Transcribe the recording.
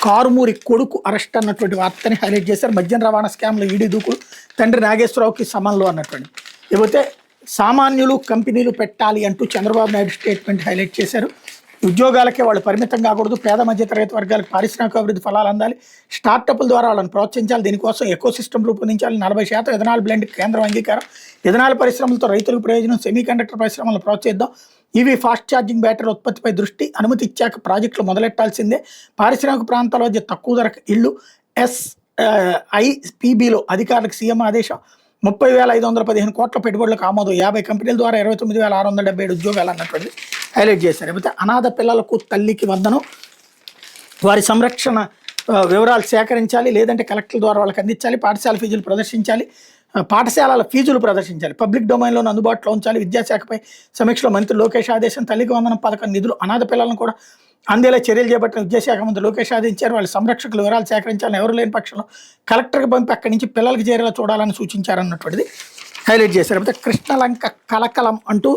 కారుమూరి కొడుకు అరెస్ట్ అన్నటువంటి వార్తని హైలైట్ చేశారు. మద్యం రవాణా స్కామ్లో ఈడీ దూకులు, తండ్రి నాగేశ్వరరావుకి సమన్లో అన్నటువంటి. లేకపోతే సామాన్యులు కంపెనీలు పెట్టాలి అంటూ చంద్రబాబు నాయుడు స్టేట్మెంట్ హైలైట్ చేశారు. ఉద్యోగాలకే వాళ్ళు పరిమితం కాకూడదు, పేద మధ్యతరగతి వర్గాలకు పారిశ్రామిక అభివృద్ధి ఫలాలు అందాలి, స్టార్టప్ల ద్వారా వాళ్ళని ప్రోత్సహించాలి, దీనికోసం ఎకో సిస్టమ్ రూపొందించాలి, 40% ఎథనాల్ బ్లెండ్ కేంద్రం అంగీకారం, ఎథనాల్ పరిశ్రమలతో రైతులకు ప్రయోజనం, సెమీకండక్టర్ పరిశ్రమలను ప్రోత్సహిద్దాం, ఈవీ ఫాస్ట్ ఛార్జింగ్ బ్యాటరీ ఉత్పత్తిపై దృష్టి, అనుమతి ఇచ్చాక ప్రాజెక్టులు మొదలెట్టాల్సిందే, పారిశ్రామిక ప్రాంతాల మధ్య తక్కువ ధరకు ఇళ్లు, SIPBలో అధికారులకు సీఎం ఆదేశం, 30,515 కోట్ల పెట్టుబడులకు ఆమోదం, 50 కంపెనీల ద్వారా 29,677 ఉద్యోగాలు అన్నటువంటి హైలైట్ చేశారు. లేకపోతే అనాథ పిల్లలకు తల్లికి వందనం, వారి సంరక్షణ వివరాలు సేకరించాలి, లేదంటే కలెక్టర్ల ద్వారా వాళ్ళకి అందించాలి, పాఠశాల ఫీజులు ప్రదర్శించాలి, పబ్లిక్ డొమైన్లో అందుబాటులో ఉంచాలి, విద్యాశాఖపై సమీక్షలో మంత్రి లోకేష్ ఆదేశం, తల్లికి వందనం పథకం నిధులు అనాథ పిల్లలను కూడా అందేలా చర్యలు చేపట్టిన విద్యాశాఖ మంత్రి లోకేష్ ఆదేశించారు. వాళ్ళ సంరక్షకుల వివరాలు సేకరించాలని, ఎవరు లేని పక్షంలో కలెక్టర్కి పంపి అక్కడి నుంచి పిల్లలకి చేరేలా చూడాలని సూచించారన్నటువంటిది హైలైట్ చేశారు. లేకపోతే కృష్ణలంక కలకలం అంటూ